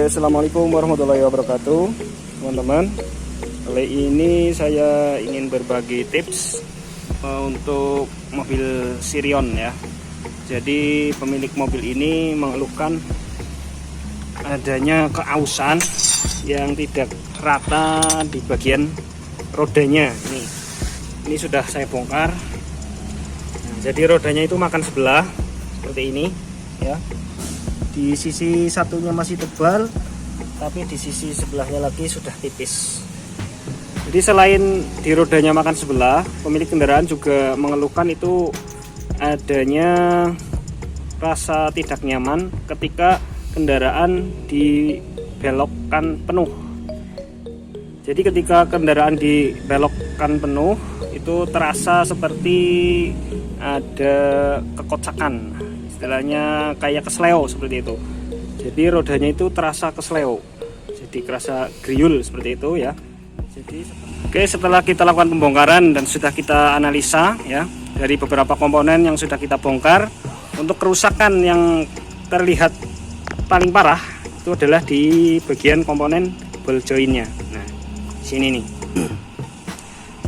Assalamualaikum warahmatullahi wabarakatuh, teman-teman. Kali ini saya ingin berbagi tips untuk mobil Sirion ya. Jadi pemilik mobil ini mengeluhkan adanya keausan yang tidak rata di bagian rodanya. Ini sudah saya bongkar. Nah, jadi rodanya itu makan sebelah seperti ini ya. Di sisi satunya masih tebal, tapi di sisi sebelahnya lagi sudah tipis. Jadi selain di rodanya makan sebelah, pemilik kendaraan juga mengeluhkan itu adanya rasa tidak nyaman ketika kendaraan dibelokkan penuh. Jadi ketika kendaraan dibelokkan penuh, itu terasa seperti ada kekocakan. Istilahnya kayak kesleo seperti itu. Jadi rodanya itu terasa kesleo, jadi kerasa griul seperti itu ya. Oke, setelah kita lakukan pembongkaran dan sudah kita analisa ya dari beberapa komponen yang sudah kita bongkar, untuk kerusakan yang terlihat paling parah itu adalah di bagian komponen ball jointnya. Nah, sini nih.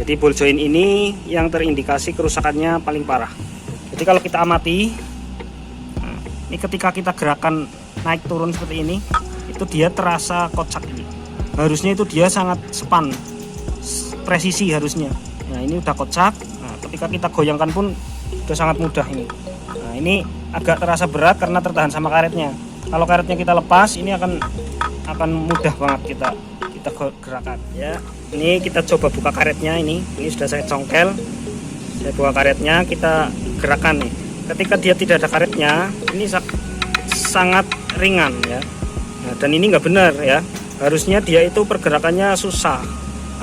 Jadi ball joint ini yang terindikasi kerusakannya paling parah. Jadi kalau kita amati, ini ketika kita gerakan naik turun seperti ini, itu dia terasa kocak ini. Harusnya itu dia sangat span, presisi harusnya. Nah ini udah kocak. Nah ketika kita goyangkan pun udah sangat mudah ini. Nah ini agak terasa berat karena tertahan sama karetnya. Kalau karetnya kita lepas, ini akan mudah banget kita gerakan. Ya, ini kita coba buka karetnya ini. Ini sudah saya congkel. Saya buka karetnya, kita gerakan nih. Ketika dia tidak ada karetnya, ini sangat ringan ya. Nah, dan ini nggak benar ya. Harusnya dia itu pergerakannya susah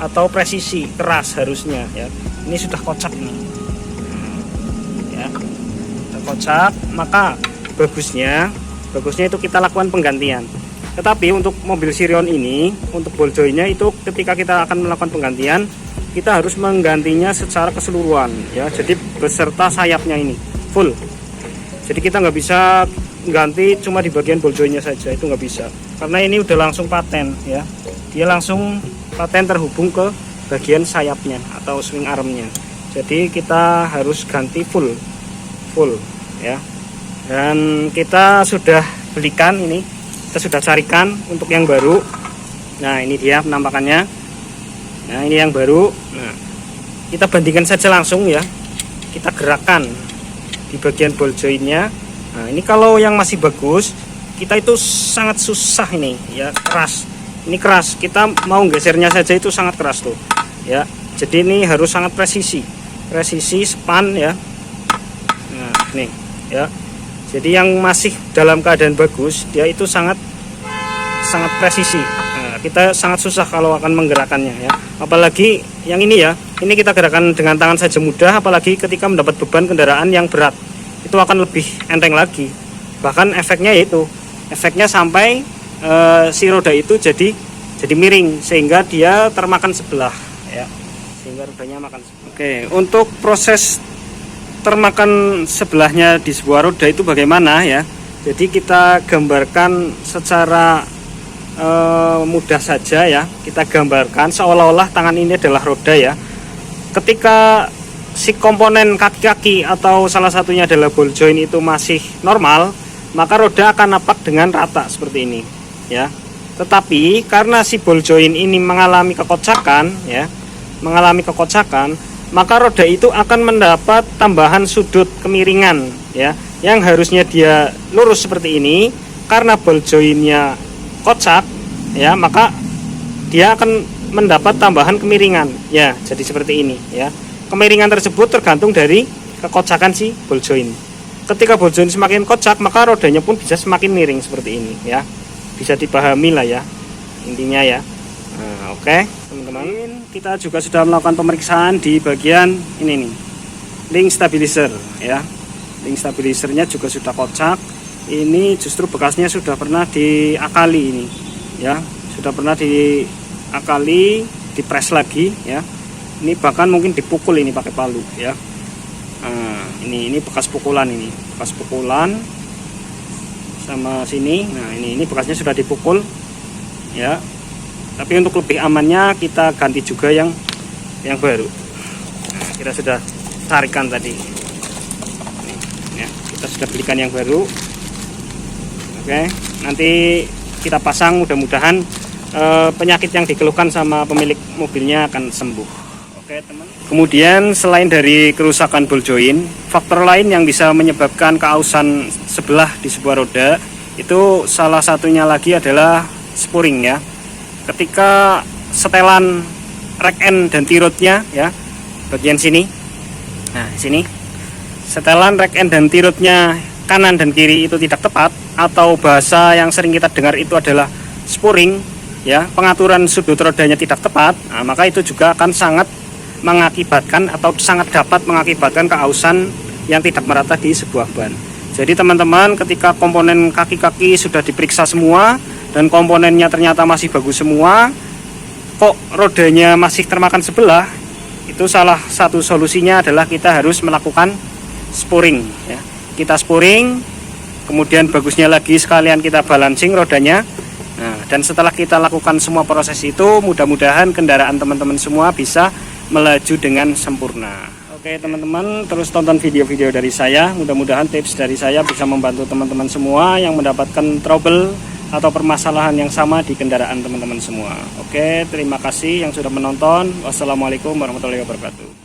atau presisi, keras harusnya ya. Ini sudah kocak nih. Ya, sudah kocak, maka bagusnya itu kita lakukan penggantian. Tetapi untuk mobil Sirion ini, untuk ball jointnya itu ketika kita akan melakukan penggantian, kita harus menggantinya secara keseluruhan ya. Jadi beserta sayapnya ini full. Jadi kita nggak bisa ganti cuma di bagian ball jointnya saja, itu nggak bisa. Karena ini udah langsung paten ya. Dia langsung paten terhubung ke bagian sayapnya atau swing armnya. Jadi kita harus ganti full ya. Dan kita sudah belikan ini, kita sudah carikan untuk yang baru. Nah ini dia penampakannya. Nah ini yang baru. Nah kita bandingkan saja langsung ya. Kita gerakan di bagian ball jointnya. Nah ini kalau yang masih bagus, kita itu sangat susah ini ya, keras. Ini keras, kita mau gesernya saja itu sangat keras tuh ya. Jadi ini harus sangat presisi span ya. Nah nih ya. Jadi yang masih dalam keadaan bagus, dia itu sangat presisi. Nah, kita sangat susah kalau akan menggerakkannya ya. Apalagi yang ini ya, ini kita gerakan dengan tangan saja mudah, apalagi ketika mendapat beban kendaraan yang berat, itu akan lebih enteng lagi. Bahkan efeknya sampai si roda itu jadi miring sehingga dia termakan sebelah ya, sehingga rodanya makan sebelah. Oke, untuk proses termakan sebelahnya di sebuah roda itu bagaimana ya. Jadi kita gambarkan secara mudah saja ya. Kita gambarkan seolah-olah tangan ini adalah roda ya. Ketika si komponen kaki-kaki atau salah satunya adalah ball joint itu masih normal, maka roda akan napak dengan rata seperti ini ya. Tetapi karena si ball joint ini mengalami kekocakan ya, maka roda itu akan mendapat tambahan sudut kemiringan ya, yang harusnya dia lurus seperti ini. Karena ball jointnya kocak ya, maka dia akan mendapat tambahan kemiringan ya, jadi seperti ini ya. Kemiringan tersebut tergantung dari kekocakan si ball joint. Ketika ball joint semakin kocak, maka rodanya pun bisa semakin miring seperti ini ya. Bisa dipahami lah ya intinya ya. Nah, oke teman-teman, kita juga sudah melakukan pemeriksaan di bagian ini nih, link stabilizer ya. Link stabilizernya juga sudah kocak. Ini justru bekasnya sudah pernah diakali ini ya, sudah pernah diakali dipres lagi ya. Ini bahkan mungkin dipukul ini pakai palu ya. Nah, ini bekas pukulan, ini bekas pukulan sama sini. Nah, ini bekasnya sudah dipukul ya. Tapi untuk lebih amannya kita ganti juga yang baru. Nah, kita sudah tarikan tadi. Nih, ya, kita sudah belikan yang baru. Oke, nanti kita pasang, mudah-mudahan penyakit yang dikeluhkan sama pemilik mobilnya akan sembuh. Oke teman. Kemudian selain dari kerusakan ball joint, faktor lain yang bisa menyebabkan keausan sebelah di sebuah roda itu salah satunya lagi adalah sporing ya. Ketika setelan rack end dan tirotnya ya, bagian sini, nah sini, setelan rack end dan tirotnya kanan dan kiri itu tidak tepat, atau bahasa yang sering kita dengar itu adalah sporing ya, pengaturan sudut rodanya tidak tepat, nah, maka itu juga akan sangat mengakibatkan atau sangat dapat mengakibatkan keausan yang tidak merata di sebuah ban. Jadi teman-teman, ketika komponen kaki-kaki sudah diperiksa semua dan komponennya ternyata masih bagus semua, kok rodanya masih termakan sebelah, itu salah satu solusinya adalah kita harus melakukan sporing ya. Kita sporing, kemudian bagusnya lagi sekalian kita balancing rodanya. Nah, dan setelah kita lakukan semua proses itu, mudah-mudahan kendaraan teman-teman semua bisa melaju dengan sempurna. Oke teman-teman, terus tonton video-video dari saya. Mudah-mudahan tips dari saya bisa membantu teman-teman semua yang mendapatkan trouble atau permasalahan yang sama di kendaraan teman-teman semua. Oke, terima kasih yang sudah menonton. Wassalamualaikum warahmatullahi wabarakatuh.